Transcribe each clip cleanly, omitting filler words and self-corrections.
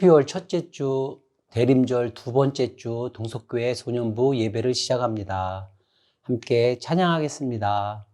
12월 첫째 주 대림절 두 번째 주 동석교회 소년부 예배를 시작합니다. 함께 찬양하겠습니다.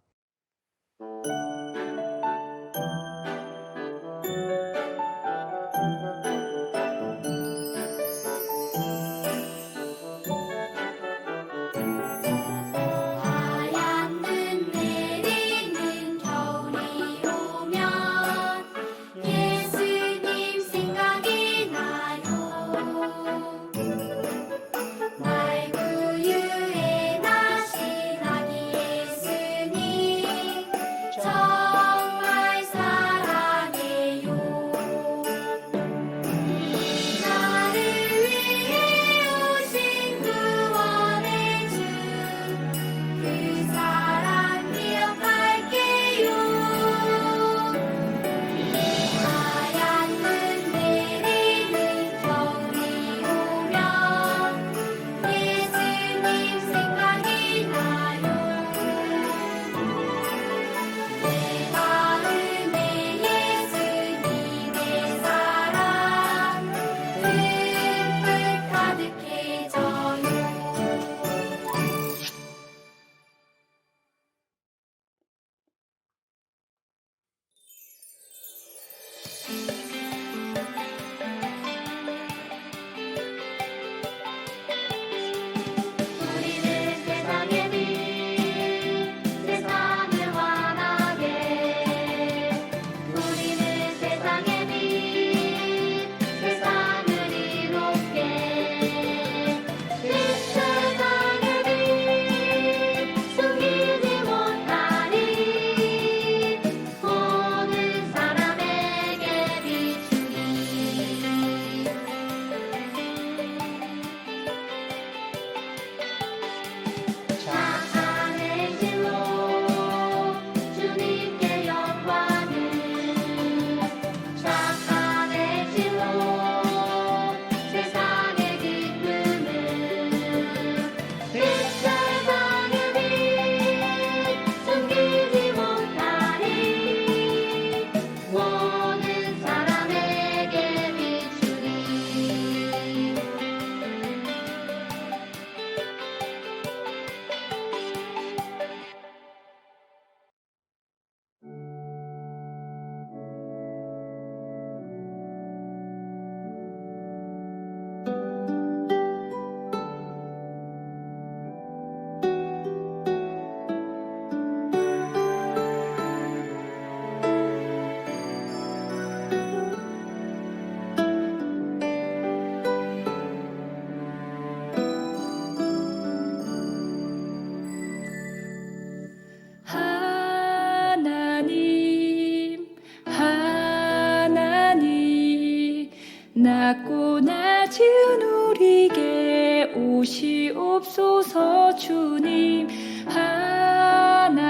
낮고 낮은 우리에게 오시옵소서. 주님 하나님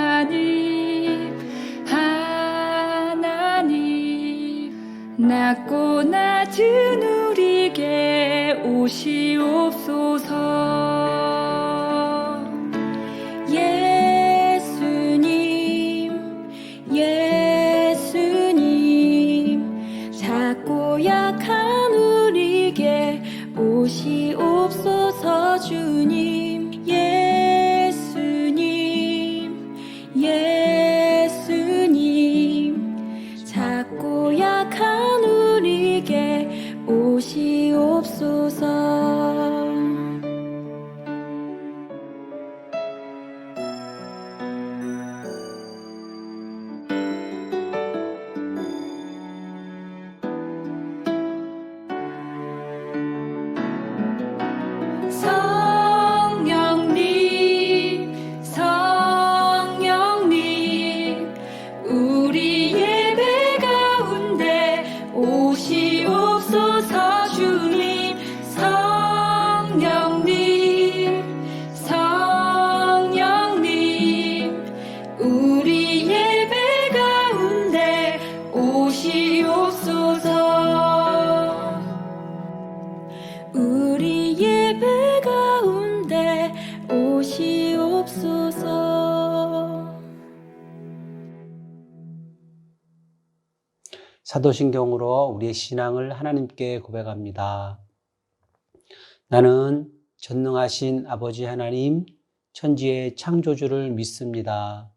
낮고 낮은 우리에게 오시옵소서. 예수님 작고 약한 우리에게 오시옵소서. 주님 예수님 작고 약한 우리에게 오시옵소서. 사도신경으로 우리의 신앙을 하나님께 고백합니다. 나는 전능하신 아버지 하나님, 천지의 창조주를 믿습니다.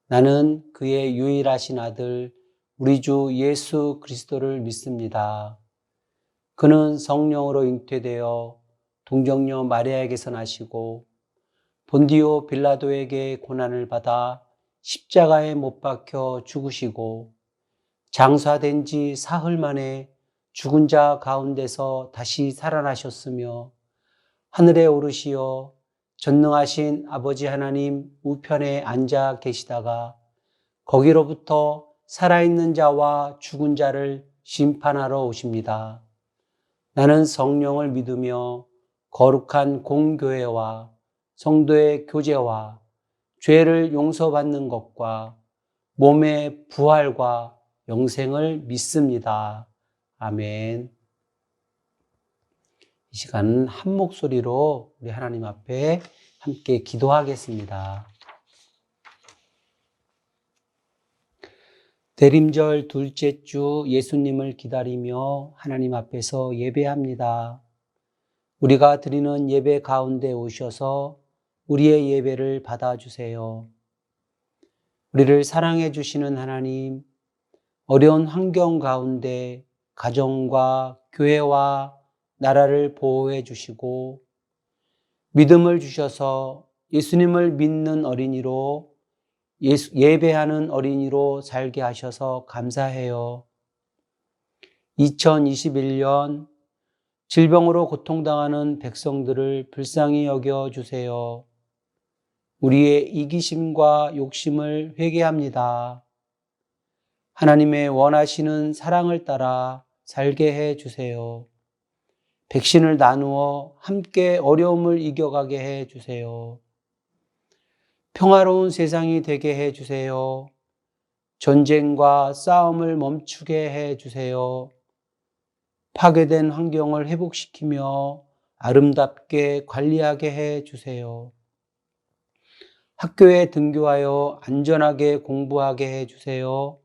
나는 그의 유일하신 아들, 우리 주 예수 그리스도를 믿습니다. 그는 성령으로 잉태되어 동정녀 마리아에게서 나시고 본디오 빌라도에게 고난을 받아 십자가에 못 박혀 죽으시고 장사된 지 사흘 만에 죽은 자 가운데서 다시 살아나셨으며 하늘에 오르시어 전능하신 아버지 하나님 우편에 앉아 계시다가 거기로부터 살아있는 자와 죽은 자를 심판하러 오십니다. 나는 성령을 믿으며 거룩한 공교회와 성도의 교제와 죄를 용서받는 것과 몸의 부활과 영생을 믿습니다. 아멘. 이 시간은 한 목소리로 우리 하나님 앞에 함께 기도하겠습니다. 대림절 둘째 주 예수님을 기다리며 하나님 앞에서 예배합니다. 우리가 드리는 예배 가운데 오셔서 우리의 예배를 받아주세요. 우리를 사랑해 주시는 하나님, 어려운 환경 가운데 가정과 교회와 나라를 보호해 주시고 믿음을 주셔서 예수님을 믿는 어린이로 예배하는 어린이로 살게 하셔서 감사해요. 2021년 질병으로 고통당하는 백성들을 불쌍히 여겨 주세요. 우리의 이기심과 욕심을 회개합니다. 하나님의 원하시는 사랑을 따라 살게 해 주세요. 백신을 나누어 함께 어려움을 이겨가게 해 주세요. 평화로운 세상이 되게 해 주세요. 전쟁과 싸움을 멈추게 해 주세요. 파괴된 환경을 회복시키며 아름답게 관리하게 해 주세요. 학교에 등교하여 안전하게 공부하게 해 주세요.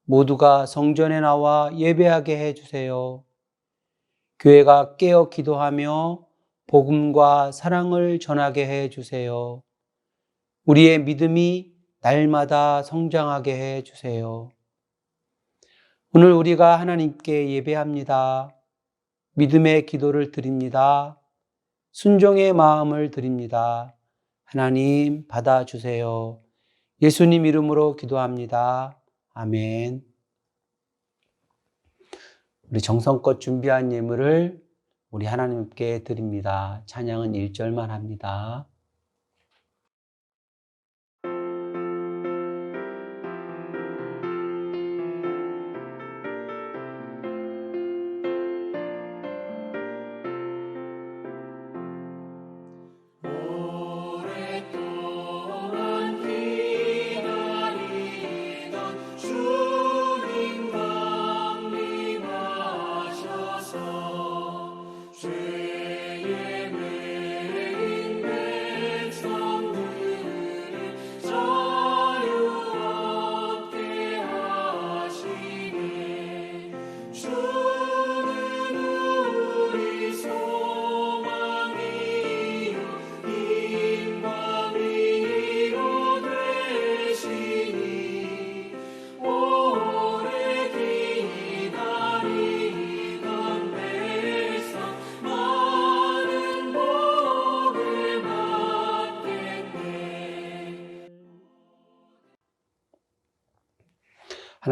모두가 성전에 나와 예배하게 해 주세요. 교회가 깨어 기도하며 복음과 사랑을 전하게 해 주세요. 우리의 믿음이 날마다 성장하게 해 주세요. 오늘 우리가 하나님께 예배합니다. 믿음의 기도를 드립니다. 순종의 마음을 드립니다. 하나님 받아주세요. 예수님 이름으로 기도합니다. 아멘. 우리 정성껏 준비한 예물을 우리 하나님께 드립니다. 찬양은 1절만 합니다.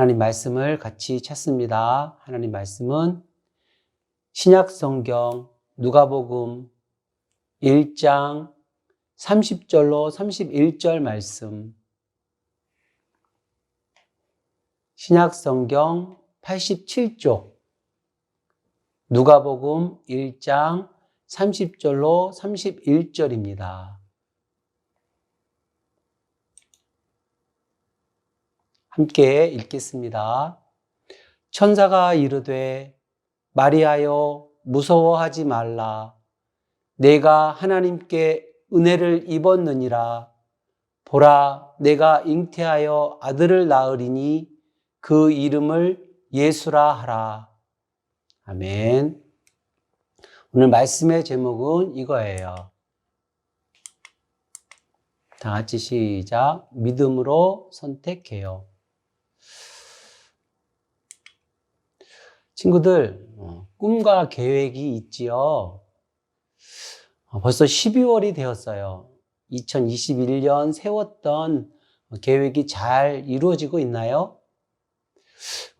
하나님 말씀을 같이 찾습니다. 하나님 말씀은 신약 성경 누가복음 1장 30절로 31절 말씀. 신약 성경 87쪽 누가복음 1장 30절로 31절입니다. 함께 읽겠습니다. 천사가 이르되 마리아여 무서워하지 말라. 내가 하나님께 은혜를 입었느니라. 보라 내가 잉태하여 아들을 낳으리니 그 이름을 예수라 하라. 아멘. 오늘 말씀의 제목은 이거예요. 다 같이 시작. 믿음으로 선택해요. 친구들, 꿈과 계획이 있지요. 벌써 12월이 되었어요. 2021년 세웠던 계획이 잘 이루어지고 있나요?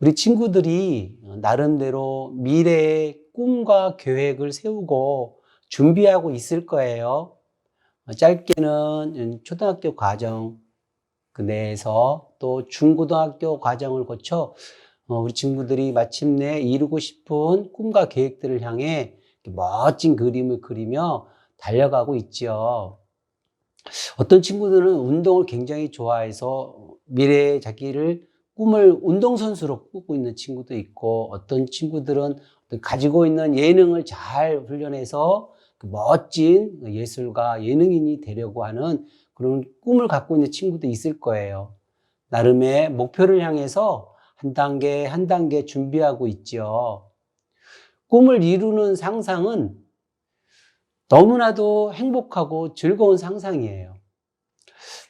우리 친구들이 나름대로 미래의 꿈과 계획을 세우고 준비하고 있을 거예요. 짧게는 초등학교 과정 내에서 또 중고등학교 과정을 거쳐 우리 친구들이 마침내 이루고 싶은 꿈과 계획들을 향해 멋진 그림을 그리며 달려가고 있지요. 어떤 친구들은 운동을 굉장히 좋아해서 미래의 자기를 꿈을 운동선수로 꾸고 있는 친구도 있고, 어떤 친구들은 가지고 있는 예능을 잘 훈련해서 멋진 예술가, 예능인이 되려고 하는 그런 꿈을 갖고 있는 친구도 있을 거예요. 나름의 목표를 향해서 한 단계 한 단계 준비하고 있죠. 꿈을 이루는 상상은 너무나도 행복하고 즐거운 상상이에요.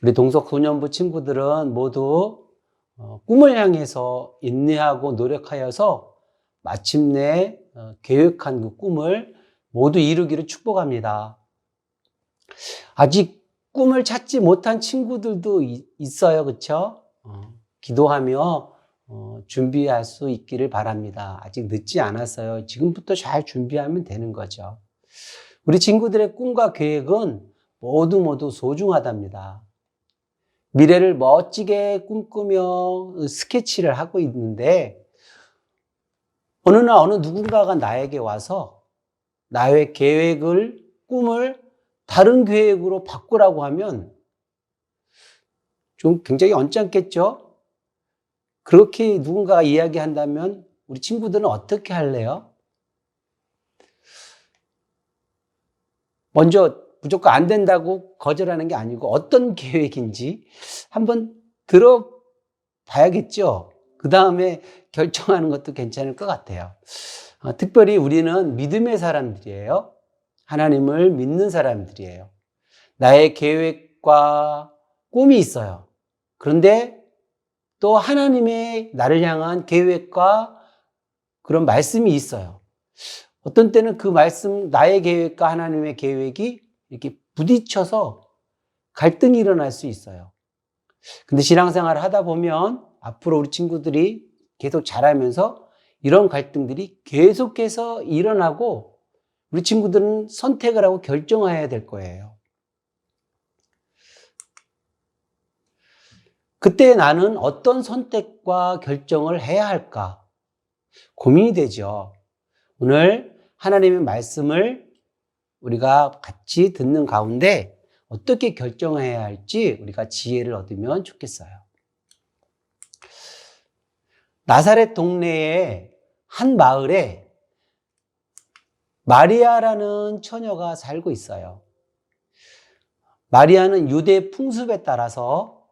우리 동석소년부 친구들은 모두 꿈을 향해서 인내하고 노력하여서 마침내 계획한 그 꿈을 모두 이루기를 축복합니다. 아직 꿈을 찾지 못한 친구들도 있어요. 그렇죠? 기도하며 준비할 수 있기를 바랍니다. 아직 늦지 않았어요. 지금부터 잘 준비하면 되는 거죠. 우리 친구들의 꿈과 계획은 모두 소중하답니다. 미래를 멋지게 꿈꾸며 스케치를 하고 있는데, 어느 날 어느 누군가가 나에게 와서 나의 계획을, 꿈을 다른 계획으로 바꾸라고 하면 좀 굉장히 언짢겠죠? 그렇게 누군가가 이야기한다면 우리 친구들은 어떻게 할래요? 먼저 무조건 안 된다고 거절하는 게 아니고 어떤 계획인지 한번 들어봐야겠죠. 그 다음에 결정하는 것도 괜찮을 것 같아요. 특별히 우리는 믿음의 사람들이에요. 하나님을 믿는 사람들이에요. 나의 계획과 꿈이 있어요. 그런데 또 하나님의 나를 향한 계획과 그런 말씀이 있어요. 어떤 때는 그 말씀, 나의 계획과 하나님의 계획이 이렇게 부딪혀서 갈등이 일어날 수 있어요. 근데 신앙생활을 하다 보면 앞으로 우리 친구들이 계속 자라면서 이런 갈등들이 계속해서 일어나고 우리 친구들은 선택을 하고 결정해야 될 거예요. 그때 나는 어떤 선택과 결정을 해야 할까? 고민이 되죠. 오늘 하나님의 말씀을 우리가 같이 듣는 가운데 어떻게 결정해야 할지 우리가 지혜를 얻으면 좋겠어요. 나사렛 동네의 한 마을에 마리아라는 처녀가 살고 있어요. 마리아는 유대 풍습에 따라서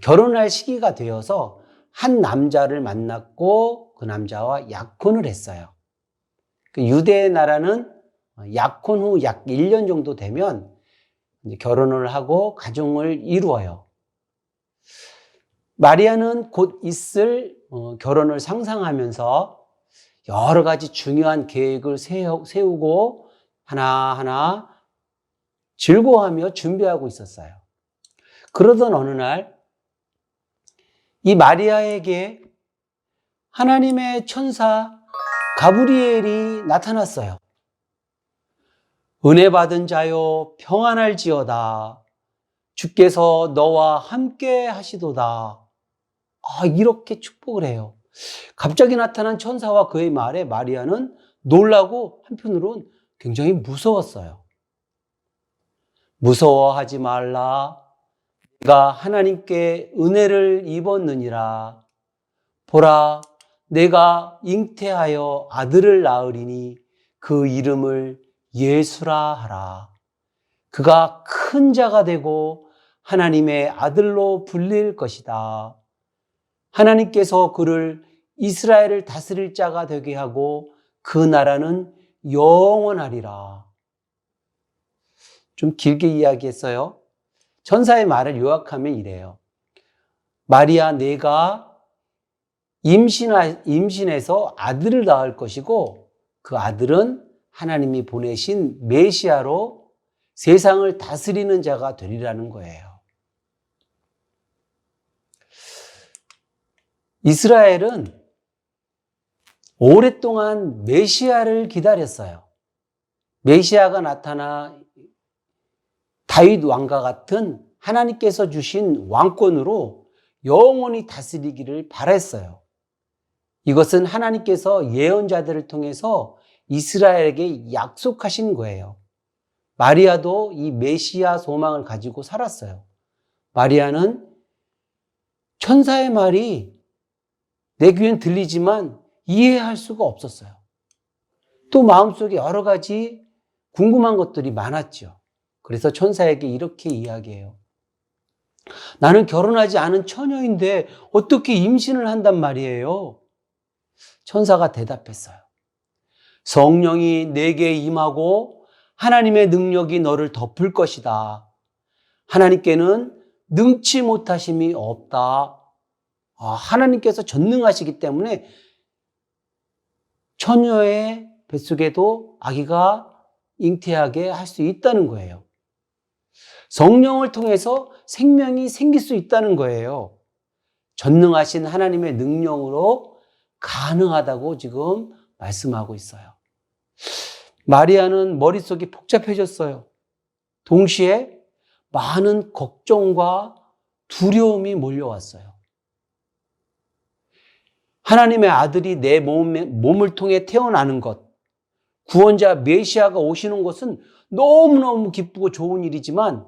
결혼할 시기가 되어서 한 남자를 만났고 그 남자와 약혼을 했어요. 유대 나라는 약혼 후 약 1년 정도 되면 이제 결혼을 하고 가정을 이루어요. 마리아는 곧 있을 결혼을 상상하면서 여러 가지 중요한 계획을 세우고 하나하나 즐거워하며 준비하고 있었어요. 그러던 어느 날 이 마리아에게 하나님의 천사 가브리엘이 나타났어요. 은혜 받은 자여 평안할지어다. 주께서 너와 함께 하시도다. 이렇게 축복을 해요. 갑자기 나타난 천사와 그의 말에 마리아는 놀라고 한편으로는 굉장히 무서웠어요. 무서워하지 말라. 내가 하나님께 은혜를 입었느니라. 보라, 내가 잉태하여 아들을 낳으리니 그 이름을 예수라 하라. 그가 큰 자가 되고 하나님의 아들로 불릴 것이다. 하나님께서 그를 이스라엘을 다스릴 자가 되게 하고 그 나라는 영원하리라. 좀 길게 이야기했어요. 천사의 말을 요약하면 이래요. 마리아, 내가 임신해서 아들을 낳을 것이고 그 아들은 하나님이 보내신 메시아로 세상을 다스리는 자가 되리라는 거예요. 이스라엘은 오랫동안 메시아를 기다렸어요. 메시아가 나타나 다윗 왕과 같은 하나님께서 주신 왕권으로 영원히 다스리기를 바랬어요. 이것은 하나님께서 예언자들을 통해서 이스라엘에게 약속하신 거예요. 마리아도 이 메시아 소망을 가지고 살았어요. 마리아는 천사의 말이 내 귀엔 들리지만 이해할 수가 없었어요. 또 마음속에 여러 가지 궁금한 것들이 많았죠. 그래서 천사에게 이렇게 이야기해요. 나는 결혼하지 않은 처녀인데 어떻게 임신을 한단 말이에요? 천사가 대답했어요. 성령이 내게 임하고 하나님의 능력이 너를 덮을 것이다. 하나님께는 능치 못하심이 없다. 하나님께서 전능하시기 때문에 처녀의 뱃속에도 아기가 잉태하게 할 수 있다는 거예요. 성령을 통해서 생명이 생길 수 있다는 거예요. 전능하신 하나님의 능력으로 가능하다고 지금 말씀하고 있어요. 마리아는 머릿속이 복잡해졌어요. 동시에 많은 걱정과 두려움이 몰려왔어요. 하나님의 아들이 내 몸을 통해 태어나는 것, 구원자 메시아가 오시는 것은 너무너무 기쁘고 좋은 일이지만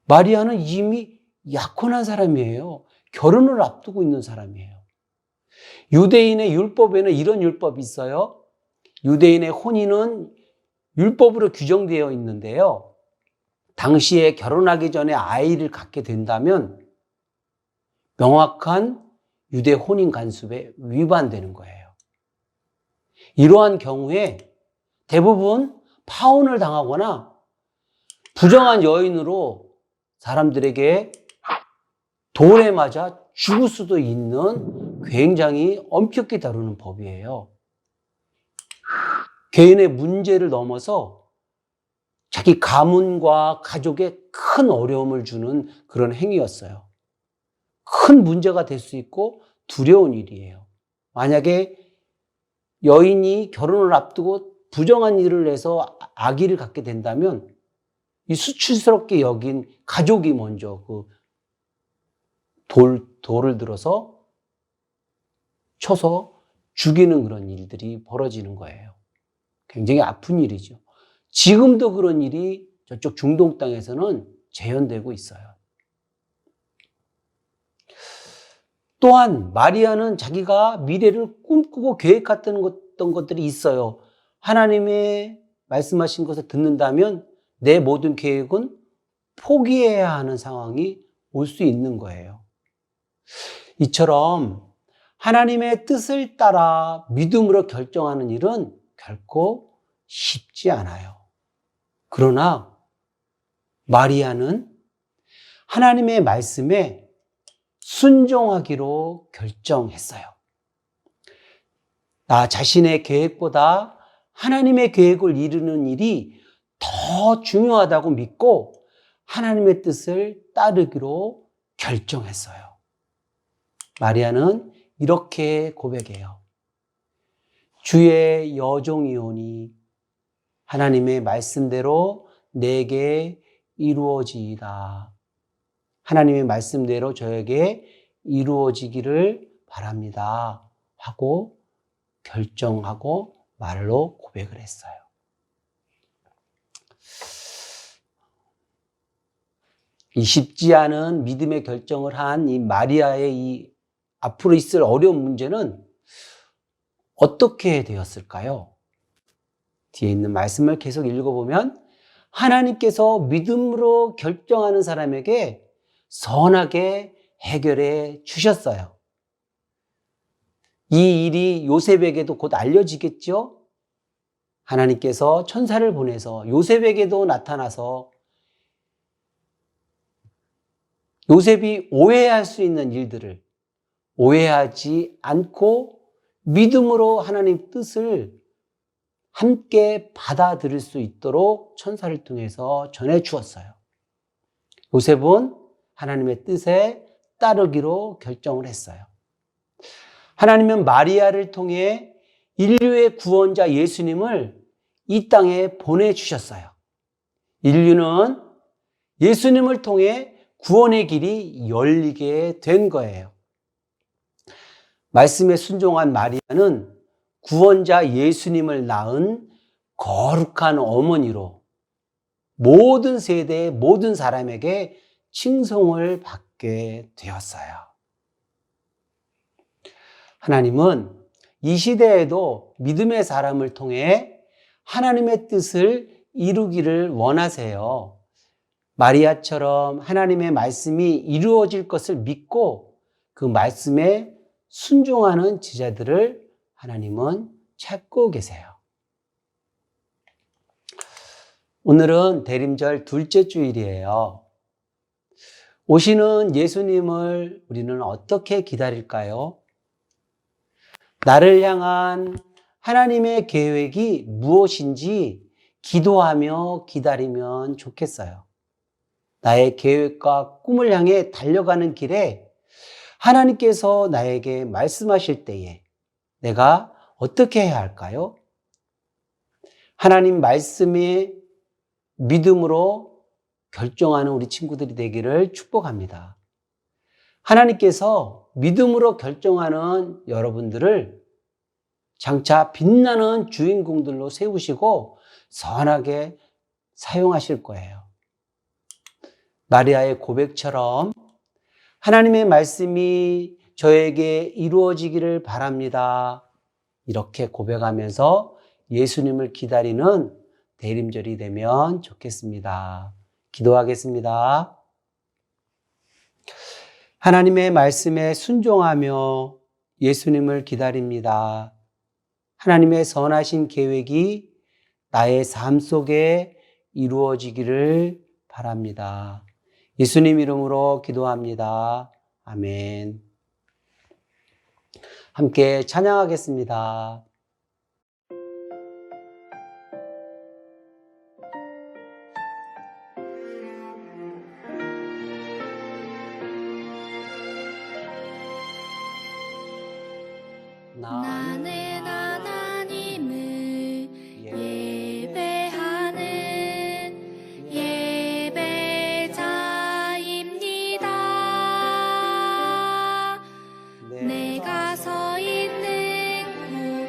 마리아는 이미 약혼한 사람이에요. 결혼을 앞두고 있는 사람이에요. 유대인의 율법에는 이런 율법이 있어요. 유대인의 혼인은 율법으로 규정되어 있는데요. 당시에 결혼하기 전에 아이를 갖게 된다면 명확한 유대 혼인 간섭에 위반되는 거예요. 이러한 경우에 대부분 파혼을 당하거나 부정한 여인으로 사람들에게 돌에 맞아 죽을 수도 있는 굉장히 엄격히 다루는 법이에요. 개인의 문제를 넘어서 자기 가문과 가족에 큰 어려움을 주는 그런 행위였어요. 큰 문제가 될 수 있고 두려운 일이에요. 만약에 여인이 결혼을 앞두고 부정한 일을 해서 아기를 갖게 된다면 이 수치스럽게 여긴 가족이 먼저 그 돌을 들어서 쳐서 죽이는 그런 일들이 벌어지는 거예요. 굉장히 아픈 일이죠. 지금도 그런 일이 저쪽 중동 땅에서는 재현되고 있어요. 또한 마리아는 자기가 미래를 꿈꾸고 계획했던 것들이 있어요. 하나님의 말씀하신 것을 듣는다면 내 모든 계획은 포기해야 하는 상황이 올 수 있는 거예요. 이처럼 하나님의 뜻을 따라 믿음으로 결정하는 일은 결코 쉽지 않아요. 그러나 마리아는 하나님의 말씀에 순종하기로 결정했어요. 나 자신의 계획보다 하나님의 계획을 이루는 일이 더 중요하다고 믿고 하나님의 뜻을 따르기로 결정했어요. 마리아는 이렇게 고백해요. 주의 여종이오니 하나님의 말씀대로 내게 이루어지이다. 하나님의 말씀대로 저에게 이루어지기를 바랍니다. 하고 결정하고 말로 고백을 했어요. 이 쉽지 않은 믿음의 결정을 한 이 마리아의 이 앞으로 있을 어려운 문제는 어떻게 되었을까요? 뒤에 있는 말씀을 계속 읽어보면 하나님께서 믿음으로 결정하는 사람에게 선하게 해결해 주셨어요. 이 일이 요셉에게도 곧 알려지겠죠? 하나님께서 천사를 보내서 요셉에게도 나타나서 요셉이 오해할 수 있는 일들을 오해하지 않고 믿음으로 하나님 뜻을 함께 받아들일 수 있도록 천사를 통해서 전해 주었어요. 요셉은 하나님의 뜻에 따르기로 결정을 했어요. 하나님은 마리아를 통해 인류의 구원자 예수님을 이 땅에 보내주셨어요. 인류는 예수님을 통해 구원의 길이 열리게 된 거예요. 말씀에 순종한 마리아는 구원자 예수님을 낳은 거룩한 어머니로 모든 세대의 모든 사람에게 칭송을 받게 되었어요. 하나님은 이 시대에도 믿음의 사람을 통해 하나님의 뜻을 이루기를 원하세요. 마리아처럼 하나님의 말씀이 이루어질 것을 믿고 그 말씀에 순종하는 제자들을 하나님은 찾고 계세요. 오늘은 대림절 둘째 주일이에요. 오시는 예수님을 우리는 어떻게 기다릴까요? 나를 향한 하나님의 계획이 무엇인지 기도하며 기다리면 좋겠어요. 나의 계획과 꿈을 향해 달려가는 길에 하나님께서 나에게 말씀하실 때에 내가 어떻게 해야 할까요? 하나님 말씀에 믿음으로 결정하는 우리 친구들이 되기를 축복합니다. 하나님께서 믿음으로 결정하는 여러분들을 장차 빛나는 주인공들로 세우시고 선하게 사용하실 거예요. 마리아의 고백처럼 하나님의 말씀이 저에게 이루어지기를 바랍니다. 이렇게 고백하면서 예수님을 기다리는 대림절이 되면 좋겠습니다. 기도하겠습니다. 하나님의 말씀에 순종하며 예수님을 기다립니다. 하나님의 선하신 계획이 나의 삶 속에 이루어지기를 바랍니다. 예수님 이름으로 기도합니다. 아멘. 함께 찬양하겠습니다. 나는 하나님을 예배하는 예배자입니다. 내가 서 있는 곳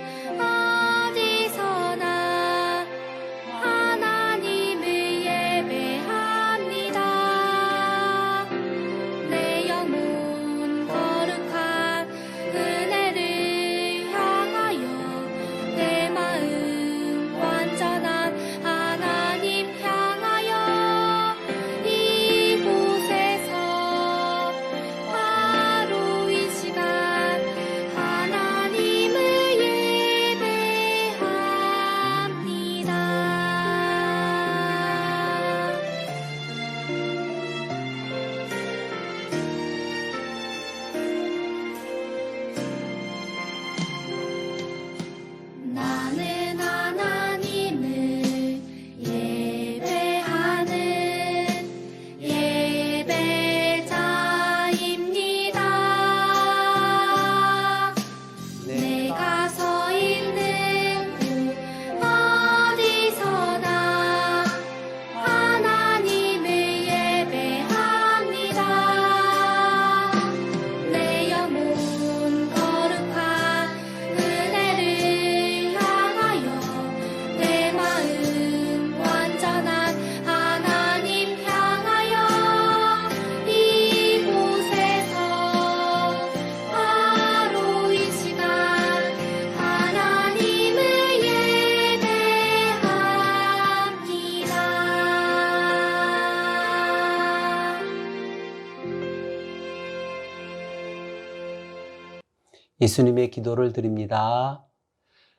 예수님의 기도를 드립니다.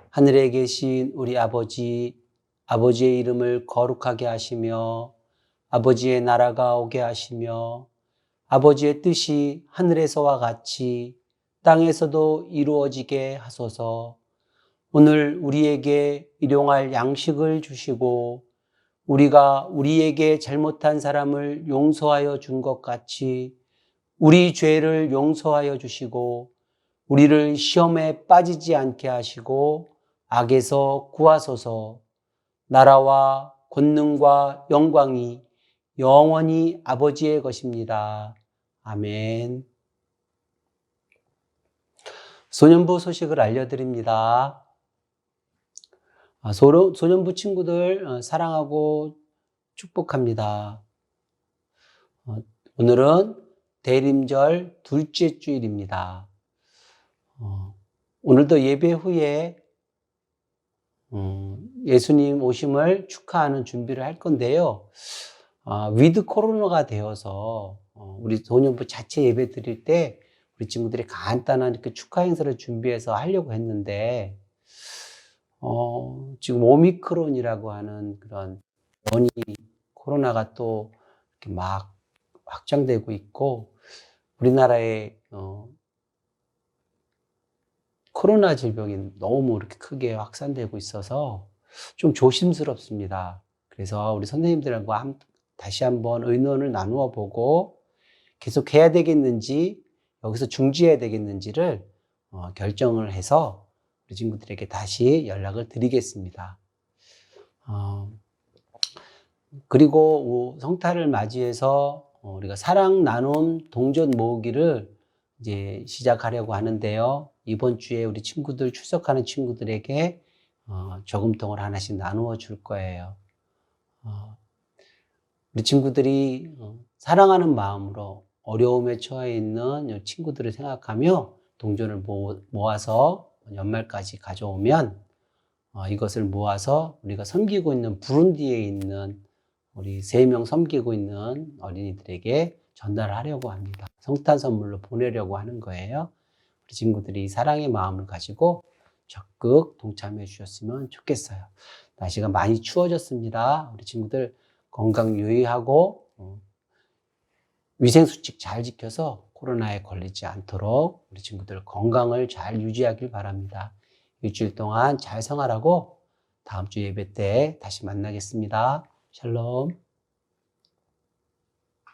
하늘에 계신 우리 아버지, 아버지의 이름을 거룩하게 하시며 아버지의 나라가 오게 하시며 아버지의 뜻이 하늘에서와 같이 땅에서도 이루어지게 하소서. 오늘 우리에게 일용할 양식을 주시고 우리가 우리에게 잘못한 사람을 용서하여 준 것 같이 우리 죄를 용서하여 주시고 우리를 시험에 빠지지 않게 하시고 악에서 구하소서. 나라와 권능과 영광이 영원히 아버지의 것입니다. 아멘. 소년부 소식을 알려드립니다. 소년부 친구들 사랑하고 축복합니다. 오늘은 대림절 둘째 주일입니다. 오늘도 예배 후에 예수님 오심을 축하하는 준비를 할 건데요. 위드 코로나가 되어서 우리 소년부 자체 예배 드릴 때 우리 친구들이 간단한 이렇게 축하 행사를 준비해서 하려고 했는데 지금 오미크론이라고 하는 그런 변이 코로나가 또 이렇게 막 확장되고 있고 우리나라에 코로나 질병이 너무 이렇게 크게 확산되고 있어서 좀 조심스럽습니다. 그래서 우리 선생님들과 다시 한번 의논을 나누어 보고 계속 해야 되겠는지 여기서 중지해야 되겠는지를 결정을 해서 우리 친구들에게 다시 연락을 드리겠습니다. 그리고 성탄을 맞이해서 우리가 사랑 나눔 동전 모으기를 이제 시작하려고 하는데요. 이번 주에 우리 친구들 출석하는 친구들에게 저금통을 하나씩 나누어 줄 거예요. 우리 친구들이 사랑하는 마음으로 어려움에 처해 있는 친구들을 생각하며 동전을 모아서 연말까지 가져오면 이것을 모아서 우리가 섬기고 있는 부룬디에 있는 우리 3명 섬기고 있는 어린이들에게 전달하려고 합니다. 성탄 선물로 보내려고 하는 거예요. 우리 친구들이 사랑의 마음을 가지고 적극 동참해 주셨으면 좋겠어요. 날씨가 많이 추워졌습니다. 우리 친구들 건강 유의하고 위생수칙 잘 지켜서 코로나에 걸리지 않도록 우리 친구들 건강을 잘 유지하길 바랍니다. 일주일 동안 잘 생활하고 다음 주 예배 때 다시 만나겠습니다. 샬롬.